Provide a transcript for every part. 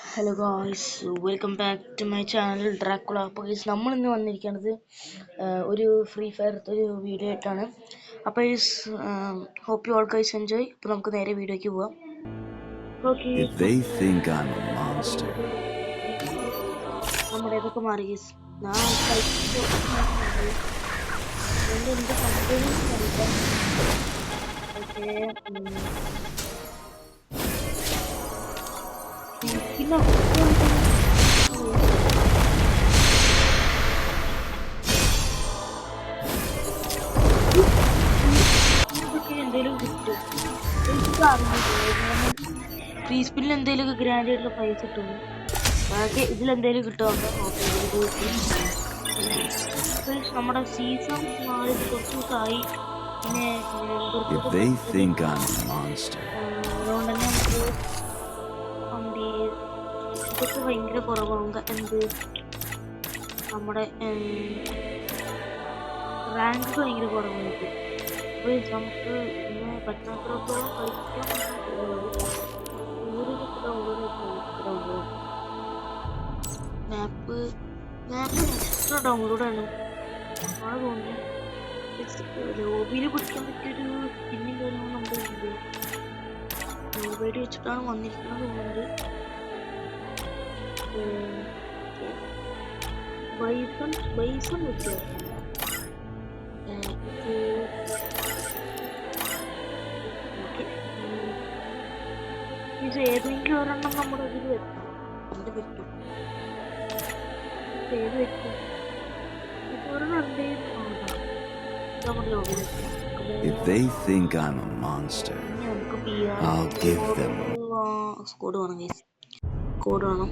Hello guys, welcome back to my channel Dracula. അപ്പോൾ guys നമ്മൾ ഇന്ന് വന്നിരിക്കുന്നത് ഒരു ഫ്രീ ഫയർ ഒരു വീഡിയോ ആയിട്ടാണ്. അപ്പോൾ guys hope you all guys enjoy. അപ്പോൾ നമുക്ക് നേരെ വീഡിയോയ്ക്ക് പോവാം. നമ്മുടെ ഇതൊക്കെ മാറി ഗൈസ്. ഫ്രീ സ്പിന്നിൽ എന്തെങ്കിലും ഗ്രാൻഡ് ആയിട്ടുള്ള പ്രൈസ് കിട്ടും. ബാക്കി ഇതിലെന്തെങ്കിലും കിട്ടുമോ? നമ്മുടെ സീസൺ മാറി കുറച്ച് ദിവസമായി. പിന്നെ അതുകൊണ്ട് തന്നെ നമുക്ക് ഇതൊക്കെ ഭയങ്കര കുറവാണ്. എന്ത് നമ്മുടെ റാങ്ക് ഭയങ്കര കുറവാണ്. അപ്പോൾ നമുക്ക് ഇന്ന് പറ്റാത്തോളം കളിക്കാൻ മാപ്പ് എക്സ്ട്രാ ഡൗൺലോഡാണ്. നാളെ തോന്നുന്നു ലോബിയിൽ പിടിക്കാൻ പറ്റിയൊരു സ്പിന്നിങ് കാര്യങ്ങൾ നമ്മുടെ ഉണ്ട്. ലോബിയിൽ വെച്ചിട്ടാണ് വന്നിരിക്കുന്നത് തോന്നുന്നത്. ബൈസൺ വെച്ചോ ഏതെങ്കിലും ഒരെണ്ണം നമ്മുടെ ഇതിൽ വെക്കണം. അതിന് പറ്റും. ഏത് വെക്കും? ഒരെണ്ണം നമ്മുടെ ലോബിയിൽ സ്കോഡ് വേണം ഗൈസ്. സ്കോഡ് വേണം.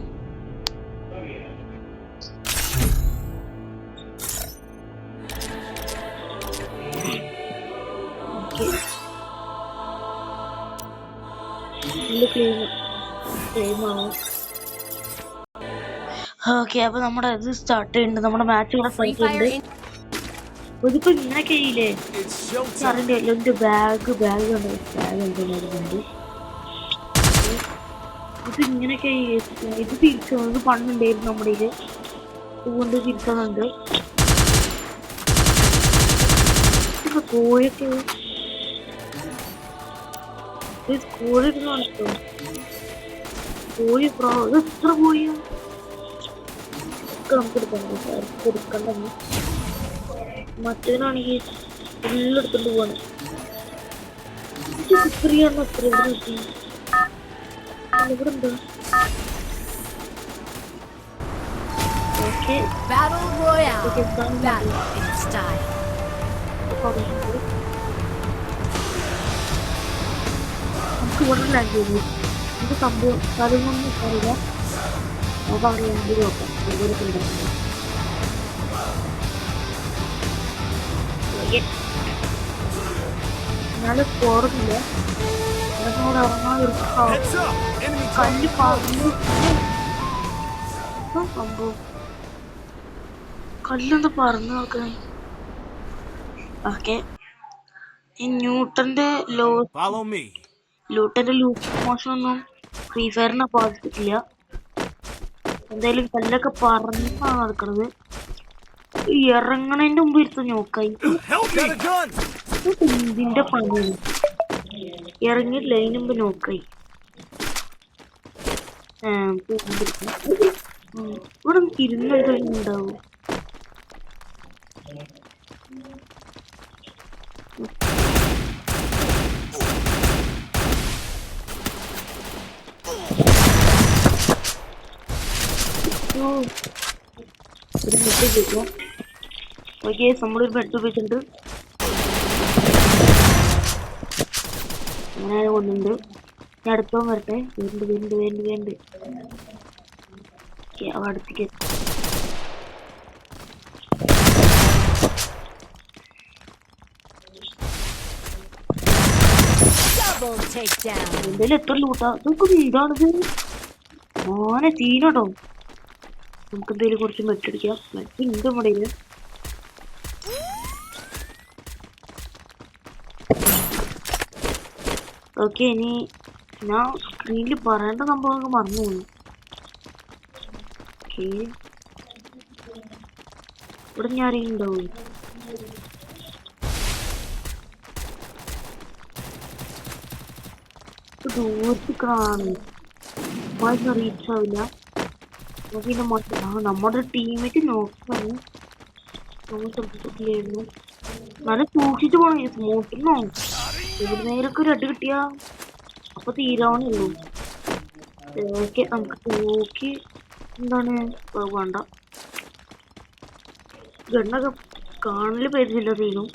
ഓക്കെ, അപ്പൊ നമ്മുടെ ഇത് സ്റ്റാർട്ട് ചെയ്യുന്നുണ്ട്. നമ്മുടെ മാച്ച് ഇവിടെ കളിക്കുന്നുണ്ട്. ഇതിപ്പോ ഇങ്ങനെയൊക്കെ ചെയ്യില്ലേ? അറിയണ്ടല്ലോ. എന്റെ ബാഗ് ഉണ്ട്. ഇത് ഇങ്ങനെയൊക്കെ ഇത് തിരിച്ചു പണ്ടുണ്ടായിരുന്നു നമ്മുടെ ഇതില്. ഇതുകൊണ്ട് തിരിക്കുന്നുണ്ട്. കോഴൊക്കെ കോഴി കാണിച്ചോ? കോഴി ഇത് എത്ര കോഴിയാ? നമുക്ക് എടുക്കണ്ട. മറ്റേതിനാണെങ്കിൽ ഫുള്ളെടുത്തോണ്ട് പോവാണ്. ഫ്രീയാണ്. അത്ര ഇവിടെ എന്താ? ഓക്കെ, നമുക്ക് ഇവിടെ ലാൻഡ് ചെയ്തു. നമുക്ക് സംഭവം കാര്യങ്ങളൊന്നും അറിയില്ല. നമുക്ക് അവിടെ ലാൻഡ് നോക്കാം. എന്നാലും സ്കോറുന്നില്ല. ഇറങ്ങാൻ കല്ല് പറഞ്ഞു സംഭവം. കല്ലെന്താ പറഞ്ഞു നോക്കണേ. ഓക്കെ, ഈ ന്യൂട്ടന്റെ ലൂട്ട് മോശമൊന്നും ഫ്രീ ഫയറിനെ ബാധിച്ചിട്ടില്ല. എന്തായാലും കല്ലൊക്കെ പറഞ്ഞാണ് നടക്കുന്നത്. ഇറങ്ങണതിന്റെ മുമ്പ് ഇരുത്ത് നോക്കായി. ഇതിന്റെ പണിയാണ്. ഇറങ്ങിയില്ല, അതിന് മുമ്പ് നോക്കായി. ഇവിടെ ഇരുന്നുണ്ടാവും. ഒരു മെസ്സേജ് കിട്ടും. ഓക്കെ, നമ്മളൊരു ബെഡ് വെച്ചിട്ടുണ്ട്. അങ്ങനെ കൊണ്ടുണ്ട്. ഞാൻ അടുത്തോളം വരട്ടെ. വേണ്ട അവ അടുത്തേക്ക്. എന്തായാലും എത്ര ലൂട്ടാ? ഇതൊക്കെ വീടാണിത്. മോനെ തീനോട്ടോ. നമുക്ക് എന്തായാലും കുറച്ച് മെറ്റടിക്കാം. മെറ്റുണ്ട് നമ്മുടെ ഇതിൽ. ഓക്കെ, ഇനി ഞാൻ സ്ക്രീനിൽ പറയേണ്ട സംഭവമൊക്കെ മറന്നു പോകുന്നു. ഓക്കെ ഇവിടെ ഞാൻ ആരെയുണ്ടാവും ദൂരത്ത് കാണും റീച്ച് ആവില്ല പിന്നെ നമ്മുടെ ടീമേറ്റ് നോക്കാണ് നമ്മൾ ശ്രദ്ധിച്ചിട്ടില്ലായിരുന്നു നല്ല സൂക്ഷിച്ചു പോണ സ്മൂട്ടിനോ ഇവിടെ നേരൊക്കെ ഒരു അടി കിട്ടിയാ അപ്പൊ തീരാവണുള്ളൂ ഓക്കെ നമുക്ക് നോക്കി എന്താണ് വേണ്ട ഗണ്ണൊക്കെ കാണല് പേരില്ല തീരും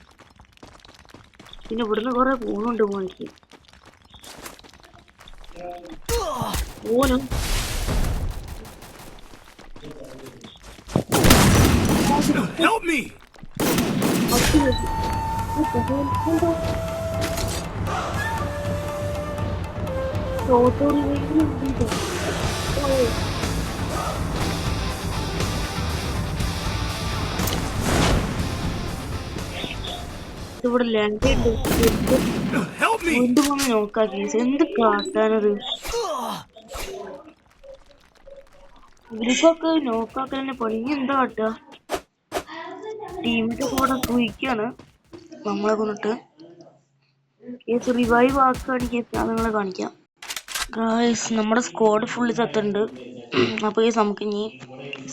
പിന്നെ ഇവിടുന്ന് കൊറേ പോകുന്നുണ്ട് മോനിക്ക് ഓനും Help me! ഇവിടെ ലാൻഡ് വീണ്ടും വന്ന് നോക്കാക്കി എന്ത് കാട്ടാനത് ഇവർക്കൊക്കെ നോക്കാക്കന്നെ പണി എന്താ കാട്ടുക ടീമിന്റെ കൂടെ സൂയിക്കാണ് നമ്മളെ കൊണ്ടിട്ട് കേസ് റിവൈവ് ആക്കുകയാണെങ്കിൽ കേസ് ഞാൻ നിങ്ങളെ കാണിക്കാം ഗായ്സ് നമ്മുടെ സ്ക്വാഡ് ഫുള്ള് ചത്തുണ്ട് അപ്പൊ കേസ് നമുക്ക് ഇനി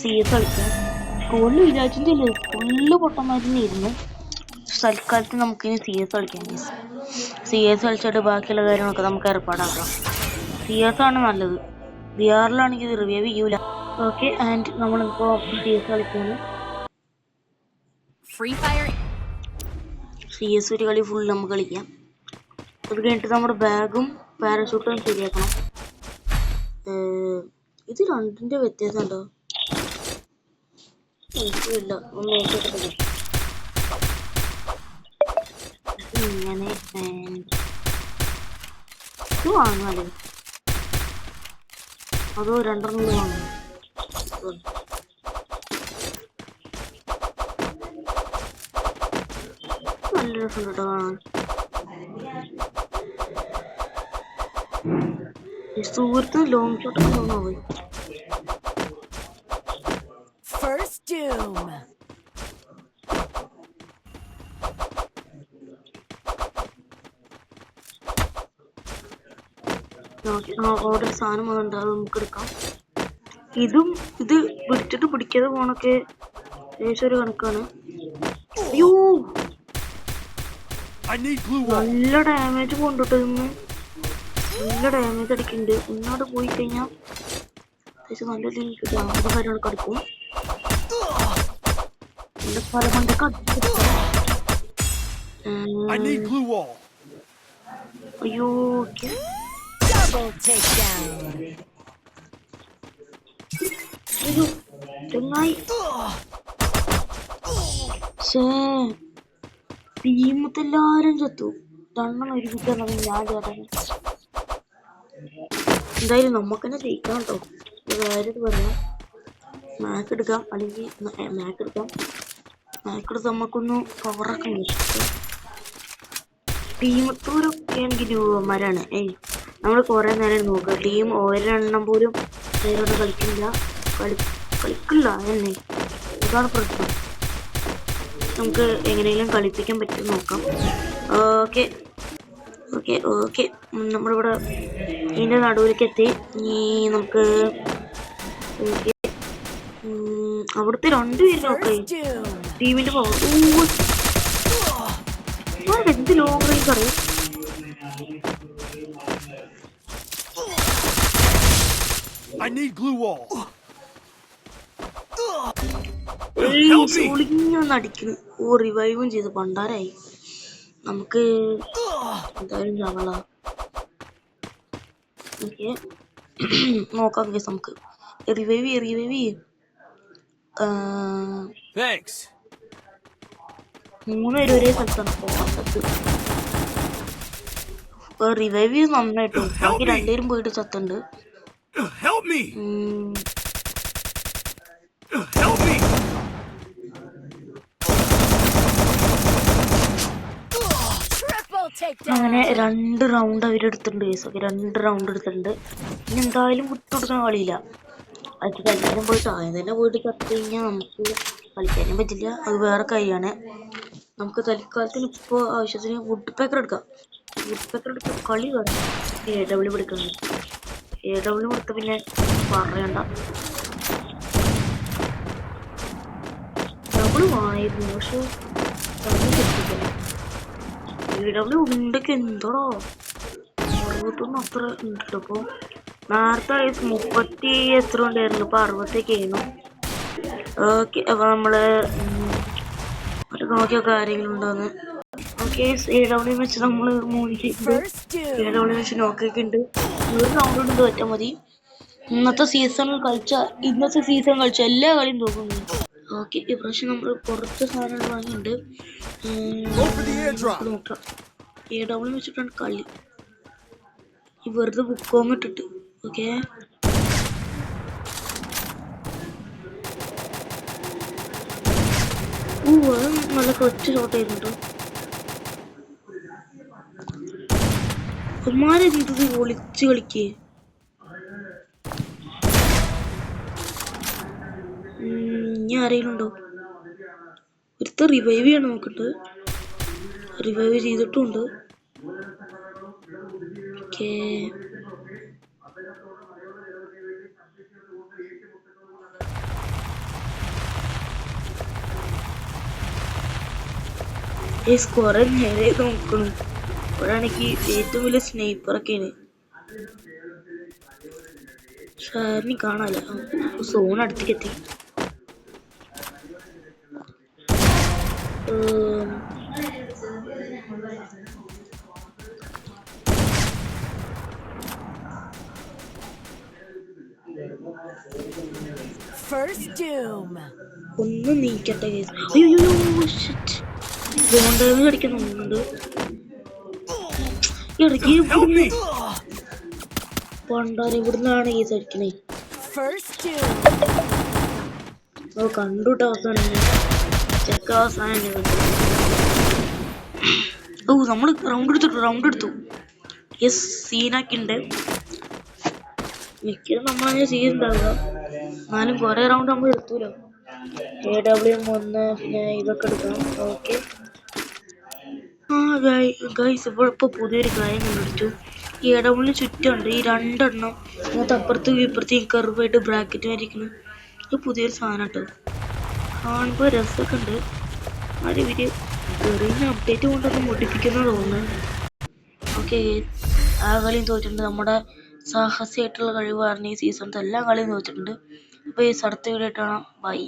CS കളിക്കാം സ്ക്വാഡിൽ വിചാരിച്ചിട്ടില്ല ഫുള്ള് പൊട്ടന്മാരിനെ ഇരുന്നു തൽക്കാലത്ത് നമുക്കിനി CS കളിക്കാം കേസ് CS കളിച്ചിട്ട് ബാക്കിയുള്ള കാര്യങ്ങളൊക്കെ നമുക്ക് ഏർപ്പാടാക്കാം CS ആണ് നല്ലത് VR-ലാണെങ്കിൽ ഇത് റിവൈവ് ചെയ്യൂല ഓക്കെ ആൻഡ് നമ്മളിപ്പോ CS കളിക്കാണ് CS ഒരു കളി ഫുൾ നമുക്ക് കളിക്കാം അത് കഴിഞ്ഞിട്ട് നമ്മുടെ ബാഗും പാരഷൂട്ടും ശരിയാക്കണം ഇത് രണ്ടിന്റെ വ്യത്യാസം ഉണ്ടോ ഇല്ല ഒന്ന് നോക്കിയിട്ട് ഇങ്ങനെ ഇത് വാങ്ങാലോ അതോ രണ്ടെണ്ണം വാങ്ങണം നല്ല രസമുണ്ട് കേട്ടോ കാണാൻ സുഹൃത്ത് ലോങ് ഷോട്ട് തോന്നാ പോയി ഓർഡർ സാധനം വന്നിട്ട് അത് നമുക്ക് എടുക്കാം ഇത് പിടിച്ചിട്ട് പിടിക്കാതെ പോണൊക്കെ ഏകദേശം ഒരു കണക്കാണ് അയ്യോ നല്ല ഡാമേജ് കൊണ്ടിട്ട് നല്ല ഡാമേജ് അടിക്കുന്നുണ്ട് ഇങ്ങോട്ട് പോയി കഴിഞ്ഞാൽ അത്യാവശ്യം നല്ല രീതിക്ക് ഡാമേജ് കാര്യങ്ങളൊക്കെ അടിക്കും എന്റെ പല പണ്ടൊക്കെ അയ്യോ ചങ്ങായി ടീമത്തെല്ലാരും ചത്തു രണ്ടെണ്ണം ഒരുമിച്ചാണ് ഞാൻ ചേട്ടൻ എന്തായാലും നമുക്ക് തന്നെ ജയിക്കാം കേട്ടോ വേറെ പറയാം മാക്ക് എടുക്കാം അല്ലെങ്കിൽ മാക്ക് എടുത്ത് നമുക്കൊന്ന് പവറൊക്കെ ടീമത്തോരൊക്കെ ആണെങ്കിൽ രൂപന്മാരാണ് നമ്മൾ കുറെ നേരം നോക്കുക ടീം ഒരെണ്ണം പോലും നേരോട് കളിക്കില്ല എന്നെ ഇതാണ് പ്രശ്നം നമുക്ക് എങ്ങനെയെങ്കിലും കളിപ്പിക്കാൻ പറ്റും നോക്കാം ഓക്കെ നമ്മളിവിടെ ഇതിൻ്റെ നടുവിലേക്ക് എത്തി ഇനി നമുക്ക് അവിടുത്തെ രണ്ടുപേരും നോക്കാം ടീമിന്റെ പവർ എന്ത് ലോങ് റേഞ്ച് അറിയാം അടിക്കുന്നു റിവൈവും ചെയ്ത് പണ്ടാരായി നമുക്ക് എന്തായാലും ചാവള ഓക്കെ നോക്കാം കേസ് നമുക്ക് റിവൈവ് മൂന്നുപേരും ഒരേ സ്ഥലത്താണ് റിവൈവ് നന്നായിട്ട് ബാക്കി രണ്ടുപേരും പോയിട്ട് ചത്തുണ്ട് അങ്ങനെ 2 റൗണ്ട് അവരെടുത്തിട്ടുണ്ട് കേസൊക്കെ 2 റൗണ്ട് എടുത്തിട്ടുണ്ട് ഇനി എന്തായാലും വിട്ടുകൊടുക്കാൻ കളിയില്ല അത് തൽക്കാലം പോയിട്ട് ആദ്യം തന്നെ പോയിട്ട് ചത്തു കഴിഞ്ഞാൽ നമുക്ക് കളിക്കാനും പറ്റില്ല. അത് വേറെ കാര്യമാണ്. നമുക്ക് തൽക്കാലത്തിന് ഇപ്പോൾ ആവശ്യത്തിന് വുഡ് പേക്കർ എടുക്കാം. വുഡ് പേക്കർ എടുത്ത് കളി വേണം. AW എടുക്കുന്നത്. AW എടുത്ത പിന്നെ പറയണ്ട. ഡബിൾ ആയിരുന്നു പക്ഷെ AW ഉണ്ടൊക്കെ എന്തോടോ 61 അത്ര ഉണ്ട്. അപ്പോൾ നേരത്തെ 30 എത്ര ഉണ്ടായിരുന്നു, ഇപ്പൊ 60 ആയിരുന്നു. ഓക്കെ, അപ്പൊ നമ്മള് നോക്കിയൊക്കെ ആരെങ്കിലും ഉണ്ടോന്ന്. ഓക്കെ, AW വെച്ച് നമ്മള് AW വെച്ച് നോക്കിയൊക്കെ ഉണ്ട്. ഒരു റൗണ്ട് കൊണ്ട് തോറ്റാൽ മതി. ഇന്നത്തെ സീസൺ കളിച്ച എല്ലാ കളിയും തോക്കുന്നു. ഓക്കെ, ഇപ്രാവശ്യം നമ്മൾ കുറച്ച് സാധനങ്ങൾ വാങ്ങിയിട്ടുണ്ട്. നോക്കാം. AW വെച്ചിട്ടാണ് കളി. ഈ വെറുതെ ബുക്കോങ് ഇട്ടിട്ട്. ഓക്കെ, നല്ല കൊച്ചു ഷോട്ട് ചെയ്യുന്നുണ്ട്. അമ്മാരെന്തത് ഒളിച്ച് കളിക്കേ. ഇനി ആരെങ്കിലും ഉണ്ടോ? ഒരുത്ത റിവൈവ് ചെയ്യണം നോക്കിട്ട്. റിവൈവ് ചെയ്തിട്ടുണ്ട്. ഓക്കേ, കുറെ നേരെ നോക്കണം. ഇപ്പോഴാണെങ്കിൽ ഏറ്റവും വലിയ സ്നൈപ്പറൊക്കെയാണ്. ഷാരിനി കാണാല്ല. സോൺ അടുത്തേക്ക് എത്തി. ഒന്ന് നീക്കട്ടെ. അയ്യോ ബോണ്ടേന്ന് കളിക്കുന്നുണ്ട്. ഇടയ്ക്ക് പണ്ടാരം ഇവിടുന്നാണ് ഈ കളിക്കണേ. ഓ കണ്ടുട്ടോ അവസാനം ചെക്ക അവസാനം. ഓ നമ്മള് റൗണ്ട് എടുത്തു. യെസ്, സീനാക്കിണ്ട്. മിക്കതും നമ്മളങ്ങനെ ചെയ്യുന്നുണ്ടാവുക. എന്നാലും കുറെ റൗണ്ട് നമ്മൾ എടുത്തൂലോ. AW 1 പിന്നെ ഇതൊക്കെ എടുക്കണം. ഓക്കെ, ഗൈസ് ഇപ്പൊ പുതിയൊരു കാര്യം കണ്ടുപിടിച്ചു. ഈ AW ചുറ്റുണ്ട് ഈ 2 എണ്ണം. അതിനകത്ത് അപ്പുറത്തും ഇപ്പുറത്തും കർവായിട്ട് ബ്രാക്കറ്റ് വരയ്ക്കുന്നു. ഇത് പുതിയൊരു സാധനം കേട്ടോ. കാണുമ്പോൾ രസമൊക്കെ ഉണ്ട്. ആരും ഇവര് ചെറിയ അപ്ഡേറ്റ് കൊണ്ടൊന്ന് മോഡിഫിക്കുന്ന തോന്നുന്നു. ഓക്കെ, ആ കളിയും തോറ്റിട്ടുണ്ട്. നമ്മുടെ സാഹസികമായിട്ടുള്ള കഴിവ് കാരണം ഈ സീസണത്തെ എല്ലാ കളിയും തോറ്റിട്ടുണ്ട്. അപ്പോൾ ഈ അടുത്ത വീഡിയോ ആയിട്ടാണ്. ബൈ.